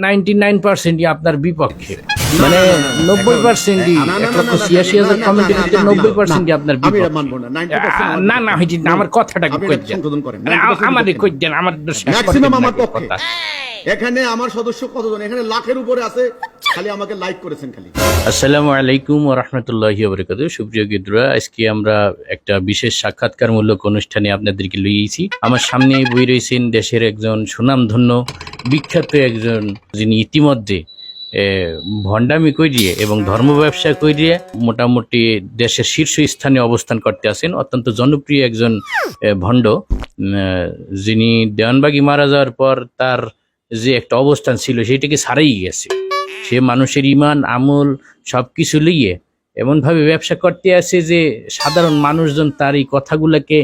99%ই আপনার বিপক্ষে, মানে 90%ই 1,86,000 কমেন্টের ভিতরে 90%ই আপনার বিপক্ষে। না না হইছে না, আমার কথাটা কই দেন, আমারে কই দেন, আমার ম্যাক্সিমাম আমার পক্ষে। এখানে আমার সদস্য কতজন? এখানে লাখের উপরে আছে, খালি আমাকে লাইক করেছেন খালি। আসসালামু আলাইকুম ওয়া রাহমাতুল্লাহি ওয়া বারাকাতুহু। সুপ্রিয় গিদ্রা, আজকে আমরা একটা বিশেষ সাক্ষাৎকারমূলক অনুষ্ঠানে আপনাদেরকে লইয়েছি। আমার সামনে বই রয়েছেন দেশের একজন সুনামধন্য বিখ্যাত একজন, যিনি ইতিমধ্যে ভণ্ডামি করিয়ে এবং ধর্ম ব্যবসা করিয়ে মোটামুটি দেশের শীর্ষ স্থানে অবস্থান করতে আছেন। অত্যন্ত জনপ্রিয় একজন ভণ্ড, যিনি দেওয়ানবাগী মারা যাওয়ার পর তার যে একটা অবস্থান ছিল সেটাকে ছাড়াই গেছে। সে মানুষের ইমান আমল সবকিছু লিয়ে এমনভাবে ব্যবসা করতে আছে যে সাধারণ মানুষজন তার এই কথাগুলোকে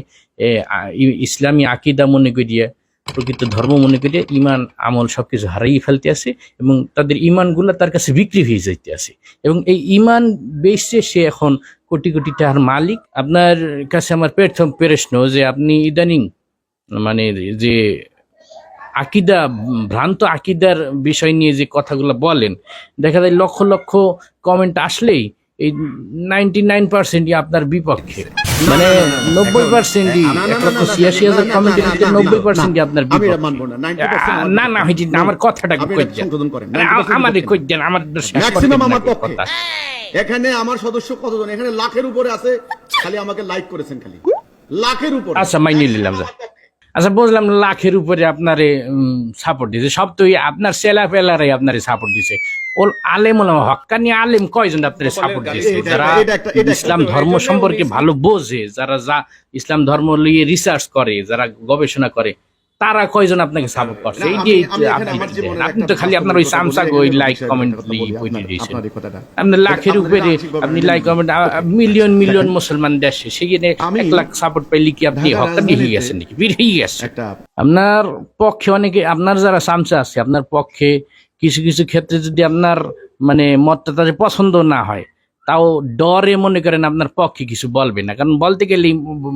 ইসলামী আকিদা মনে করিয়ে, প্রকৃত ধর্ম মনে করিয়ে ইমান আমল সবকিছু হারাই ফেলতে আছে এবং তাদের ইমানগুলো তার কাছে বিক্রি হয়ে যাইতে আছে এবং এই ইমান বেচে সে এখন কোটি কোটি টাকার মালিক। আপনার কাছে আমার প্রথম প্রশ্ন যে আপনি ইদানিং মানে যে আকিদা, ভ্রান্ত আকিদার বিষয় নিয়ে যে কথাগুলো বলেন, দেখা যায় লক্ষ লক্ষ কমেন্ট আসলেই এই 99%ই আপনার বিপক্ষে, মানে 90%ই 1,86,000 কমেন্টের ভিতরে 90%ই আপনার বিপক্ষে। না না হইছে না, আমার কথাটা কই দেন, আমারে কই দেন, আমার ম্যাক্সিমাম আমার পক্ষে। এখানে আমার সদস্য কতজন? এখানে লাখের উপরে আছে, খালি আমাকে লাইক করেছেন খালি লাখের উপরে। আচ্ছা মাইনে নিলাম, আচ্ছা বুঝলাম, লাখের উপরে আপনারে সাপোর্ট দিছে, সব তো আপনার সেলা পেলারাই আপনারে সাপোর্ট দিছে। ওল আলেম হক্কানি আলেম কয়জন আপনারে সাপোর্ট দিছে? যারা ইসলাম ধর্ম সম্পর্কে ভালো বোঝে, যারা ইসলাম ধর্ম নিয়ে রিসার্চ করে, যারা গবেষণা করে, তারা কয়জন আপনাকে সাপোর্ট করছে? এই যে আপনি তো খালি আপনার ওই সামসাগ ওই লাইক কমেন্ট দিয়েছেন, আপনার লাখের উপরে আপনি লাইক কমেন্ট, মিলিয়ন মিলিয়ন মুসলমান দেশে, সেখানে 1 লাখ সাপোর্ট পাইলে কি আপনি হকানি হয়ে গেছেন নাকি? বেরিয়ে গেছে আপনার পক্ষে অনেকে, আপনার যারা সামসা আছে আপনার পক্ষে কিছু কিছু ক্ষেত্রে যদি আপনার মানে মতটা তাদের পছন্দ না হয়, তাও ডরে মনে করেন আপনার পক্ষে কিছু বলবে না, কারণ বলতে গেলেই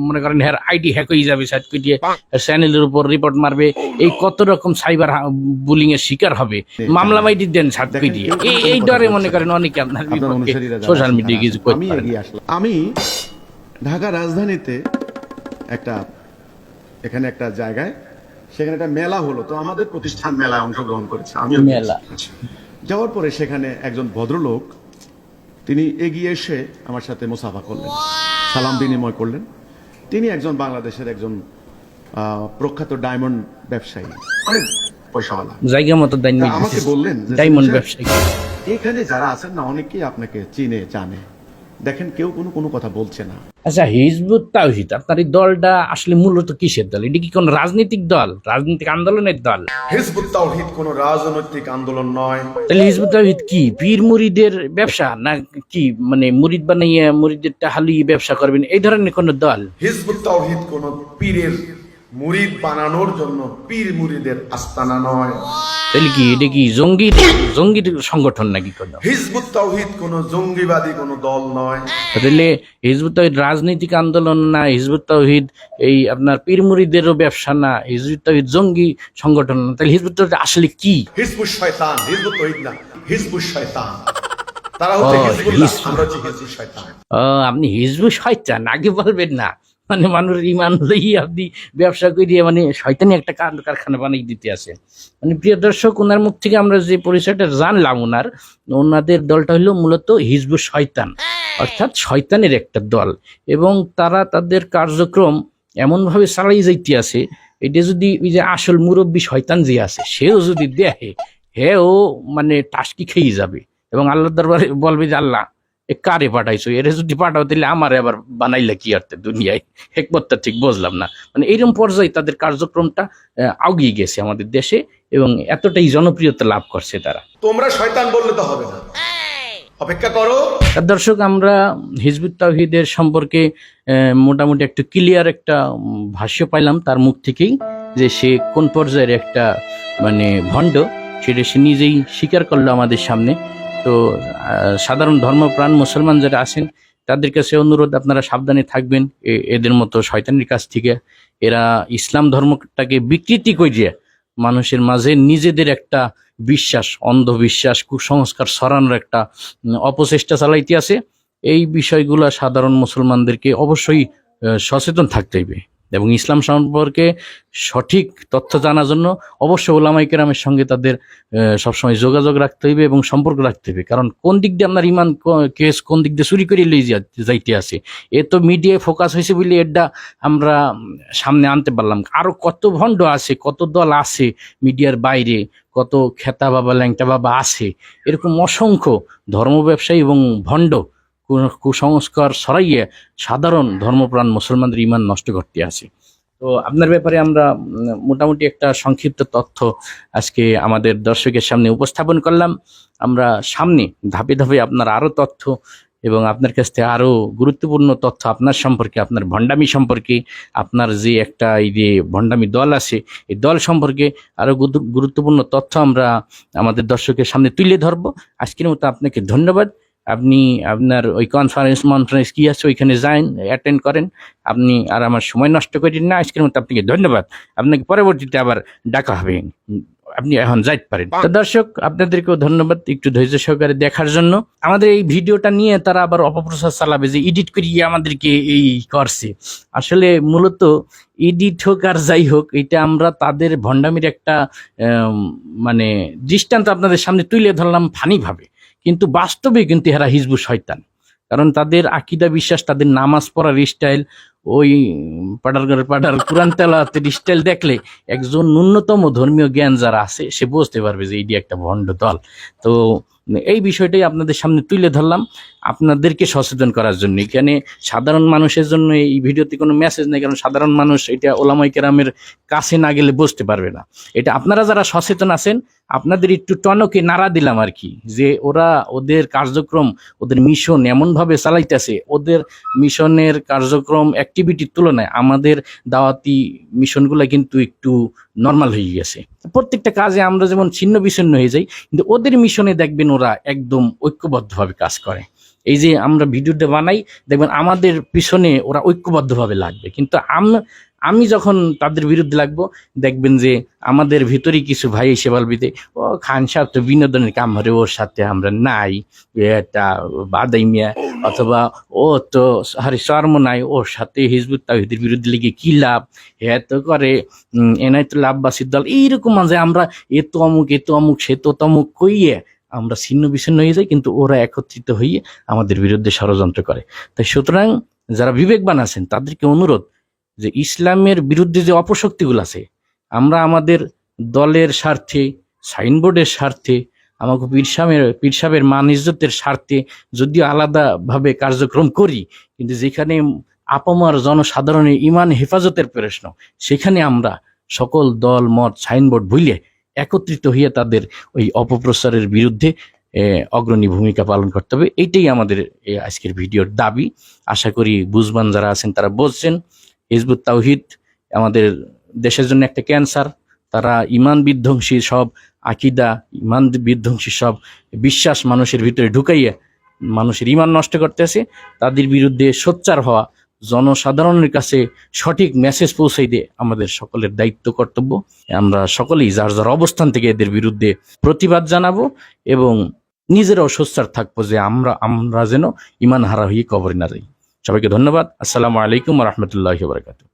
মনে করেন হ্যাঁ আইডি হ্যাক হয়ে যাবে, সাইড দিয়ে চ্যানেলের উপর রিপোর্ট মারবে, এই কত রকম সাইবার বুলিং এর শিকার হবে, মামলা মাইডি দেন সাইড দিয়ে, এই ডরে মনে করেন অনেকে আপনার সোশ্যাল মিডিয়ায় কিছু করতে পারে। আমি ঢাকা রাজধানীতে এখানে একটা জায়গায়, সেখানে একটা মেলা হলো, তো আমাদের প্রতিষ্ঠান মেলায় অংশগ্রহণ করেছে। আমি মেলা যাওয়ার পরে সেখানে একজন ভদ্রলোক, তিনি এগিয়ে এসে আমার সাথে মুসাফা করলেন, সালাম বিনিময় করলেন। তিনি একজন বাংলাদেশের একজন প্রখ্যাত ডায়মন্ড ব্যবসায়ী, অনেক পয়সাওয়ালা, জায়গা মতো আমাকে বললেন ডায়মন্ড ব্যবসায়ী, এখানে যারা আছেন না অনেকেই আপনাকে চিনে জানে, দেখেন কেউ কোনো কথা বলছে না। আচ্ছা, হিজবুত তাওহীদ আপনার এই দলটা আসলে মূলত কিসের দল? এটা কি কোন রাজনৈতিক দল, রাজনৈতিক আন্দোলনের দল? হিজবুত তাওহীদ কোন রাজনৈতিক আন্দোলন নয়। তাহলে হিজবুত তাওহীদ কি পীর মুরিদের ব্যবসা, না কি মানে মুরিদ বানাইয়া মুরিদের টাহালি ব্যবসা করবেন, এই ধরনের কোন দল? হিজবুত তাওহীদ কোন পীরের মুরিদ বানানোর জন্য পীর মুরিদের আস্তানা নয়। তাহলে কি এটা কি জঙ্গি সংগঠন নাকি? কোন হিজবুত তাওহীদ কোন জঙ্গিবাদী কোন দল নয়। তাহলে হিজবুত তাওহীদ রাজনৈতিক আন্দোলন না, হিজবুত তাওহীদ এই আপনার পীর মুরিদেরও ব্যবসা না, হিজবুত তাওহীদ জঙ্গি সংগঠন না, তাহলে হিজবুত তাওহীদ আসলে কি? হিজবুত শয়তান, হিজবুত তাওহীদ না, হিজবুত শয়তান। তারা হচ্ছে হিজবুল্লাহ, আমরা হচ্ছে হিজবুত শয়তান। আপনি হিজবুত শয়তান আগে বলবেন না, মানে মানুষের ইমান লইয়ে আপনি ব্যবসা করিয়ে মানে শয়তানি একটা কারখানা বানিয়ে দিতে আছে। মানে প্রিয় দর্শক, ওনার মুখ থেকে আমরা যে পরিচয়টা জানলাম, ওনাদের দলটা হলো মূলত হিজবুত শয়তান, অর্থাৎ শয়তানের একটা দল, এবং তারা তাদের কার্যক্রম এমনভাবে চালাই যাইতে আছে, এটা যদি ওই যে আসল মুরব্বী শয়তান যে আছে সেও যদি দেখে, হেও মানে টাসকি খেয়ে যাবে এবং আল্লাহর দরবারে বলবে যে আল্লাহ কারে পাঠাইছো, এর যদি পাঠাও তাহলে আমার আবার বানাইলে কি আর দুনিয়ায়, হেকমতটা ঠিক বুঝলাম না। মানে এইরকম পর্যায়ে তাদের কার্যক্রমটা আগিয়ে গেছে আমাদের দেশে এবং এতটাই জনপ্রিয়তা লাভ করছে তারা। তোমরা শয়তান বললে তো হবে না, অপেক্ষা করো। দর্শক, আমরা হিজবুত তাওহীদের সম্পর্কে মোটামুটি একটু ক্লিয়ার একটা ভাষ্য পাইলাম তার মুখ থেকেই, যে সে কোন পর্যায়ের একটা মানে ভণ্ড, সেটা সে নিজেই স্বীকার করলো আমাদের সামনে। তো সাধারণ ধর্মপ্রাণ মুসলমান যারা আছেন তাদের কাছে অনুরোধ, আপনারা সাবধানে থাকবেন এদের মতো শয়তানের কাছ থেকে। এরা ইসলাম ধর্মটাকে বিকৃতি করিয়ে মানুষের মাঝে নিজেদের একটা বিশ্বাস, অন্ধবিশ্বাস, কুসংস্কার ছড়ানোর একটা অপচেষ্টা চালাইতে আছে। এই বিষয়গুলো সাধারণ মুসলমানদেরকে অবশ্যই সচেতন থাকতে হইবে এবং ইসলাম সম্পর্কে সঠিক তথ্য জানার জন্য অবশ্যই ওলামায়ে কেরামের সঙ্গে তাদের সবসময় যোগাযোগ রাখতে হইবে এবং সম্পর্ক রাখতে হইবে। কারণ কোন দিক দিয়ে আপনার ইমান কেস কোন দিক দিয়ে চুরি করে যাইতে আছে, এ তো মিডিয়ায় ফোকাস হয়েছে বলে এটা আমরা সামনে আনতে পারলাম। আরো কত ভণ্ড আছে, কত দল আছে মিডিয়ার বাইরে, কত খেতা বাবা ল্যাংটা বাবা আছে, এরকম অসংখ্য ধর্ম ব্যবসায়ী এবং ভণ্ড কুসংস্কার ছড়াইয়ে সাধারণ ধর্মপ্রাণ মুসলমানদের ইমান নষ্ট করতে আছে। তো আপনার ব্যাপারে আমরা মোটামুটি একটা সংক্ষিপ্ত তথ্য আজকে আমাদের দর্শকের সামনে উপস্থাপন করলাম। আমরা সামনে ধাপে ধাপে আপনার আরো তথ্য এবং আপনার কাছ থেকে আরো গুরুত্বপূর্ণ তথ্য আপনার সম্পর্কে, আপনার ভণ্ডামি সম্পর্কে, আপনার যে একটা এই যে ভণ্ডামি দল আছে এই দল সম্পর্কে আরো গুরুত্বপূর্ণ তথ্য আমরা আমাদের দর্শকের সামনে তুলে ধরবো। আজকের মতো আপনাকে ধন্যবাদ। আপনি আপনার ওই কনফারেন্স কি আছে ওইখানে যান, অ্যাটেন্ড করেন। আপনি আর আমার সময় নষ্ট করেন না। আজকের মতো আপনাকে ধন্যবাদ। আপনাকে পরবর্তীতে আবার ডাকা হবে, আপনি এখন যাইতে পারেন। তো দর্শক, আপনাদেরকেও ধন্যবাদ একটু ধৈর্য সহকারে দেখার জন্য। আমাদের এই ভিডিওটা নিয়ে তারা আবার অপপ্রচার চালাবে যে এডিট করিয়ে আমাদেরকে এই করছে। আসলে মূলত এডিট হোক আর যাই হোক, এটা আমরা তাদের ভণ্ডামির একটা মানে দৃষ্টান্ত আপনাদের সামনে তুলে ধরলাম ফানিভাবে, কিন্তু বাস্তবে কিন্তু এরা হিজবুত শয়তান। কারণ তাদের আকীদা বিশ্বাস, তাদের নামাজ পড়ার স্টাইল, ওই পাড়ার কুরআন তেলাওয়াতের স্টাইল দেখলে একজন ন্যূনতম ধর্মীয় জ্ঞান যারা আছে সে বুঝতে পারবে যে এটি একটা ভণ্ড দল। তো এই বিষয়টাই আপনাদের সামনে তুলে ধরলাম আপনাদেরকে সচেতন করার জন্য। এখানে সাধারণ মানুষের জন্য এই ভিডিওতে কোনো মেসেজ নেই, কারণ সাধারণ মানুষ এটা ওলামায়ে কেরামের কাছে না গেলে বুঝতে পারবে না। এটা আপনারা যারা সচেতন আছেন আপনাদের একটু টনকে নাড়া দিলাম আর কি, যে ওরা ওদের কার্যক্রম, ওদের মিশন এমনভাবে চালাইতেছে, ওদের মিশনের কার্যক্রম অ্যাক্টিভিটির তুলনায় আমাদের দাওয়াতি মিশনগুলো কিন্তু একটু নর্মাল হয়ে গেছে। প্রত্যেকটা কাজে আমরা যেমন ছিন্ন বিচ্ছিন্ন হয়ে যাই, কিন্তু ওদের মিশনে দেখবেন ওরা একদম ঐক্যবদ্ধভাবে কাজ করে। এই যে আমরা ভিডিওটা বানাই, দেখবেন আমাদের পিছনে ওরা ঐক্যবদ্ধভাবে লাগবে, কিন্তু আমি যখন তাদের বিরুদ্ধে লাগবো দেখবেন যে আমাদের ভিতরেই কিছু ভাই এসে বলবে যে ও খান সাহেব তো বিনোদনের কাম হরে, ওর সাথে আমরা নাই, এটা বাদাই মিয়া, অথবা ও তো হারি শর্ম নাই, ওর সাথে হিজবুত তাওহীদের বিরুদ্ধে লেগে কি লাভ, হ্যাঁ তো করে এনায়তুল আব্বাসীর দল, এইরকম যে আমরা এ তো অমুক সে তো তমুক কইয়ে আমরা ছিন্ন বিচ্ছিন্ন হয়ে যাই, কিন্তু ওরা একত্রিত হয়ে আমাদের বিরুদ্ধে ষড়যন্ত্র করে। তাই সুতরাং যারা বিবেকবান আছেন তাদেরকে অনুরোধ যে ইসলামের বিরুদ্ধে যে অপশক্তিগুলো আছে, আমরা আমাদের দলের স্বার্থে, সাইনবোর্ডের স্বার্থে, আমাকে পীর সাহেবের মান ইজ্জতের স্বার্থে যদিও আলাদাভাবে কার্যক্রম করি, কিন্তু যেখানে আপামর জনসাধারণের ইমান হেফাজতের প্রশ্ন, সেখানে আমরা সকল দল মত সাইনবোর্ড ভুলে একত্রিত হয়ে তাদের ওই অপপ্রচারের বিরুদ্ধে অগ্রণী ভূমিকা পালন করতে হবে। এইটাই আমাদের আজকের ভিডিওর দাবি। আশা করি বুঝবান যারা আছেন তারা বুঝছেন। হিজবুত তাওহীদ আমাদের দেশের জন্য একটা ক্যান্সার। তারা ইমান বিধ্বংসী সব আকীদা, ইমান বিধ্বংসী সব বিশ্বাস মানুষের ভিতরে ঢুকাইয়া মানুষের ইমান নষ্ট করতেছে। তাদের বিরুদ্ধে সোচ্চার হওয়া, জনসাধারণের কাছে সঠিক মেসেজ পৌঁছাই দিয়ে আমাদের সকলের দায়িত্ব কর্তব্য। আমরা সকলেই যার যার অবস্থান থেকে এদের বিরুদ্ধে প্রতিবাদ জানাবো এবং নিজেরাও সোচ্চার থাকবো যে আমরা যেন ইমান হারা হয়ে কবরে না যাই। সবাইকে ধন্যবাদ। আসসালামু আলাইকুম ওয়া রাহমাতুল্লাহি ওয়া বারাকাতুহু।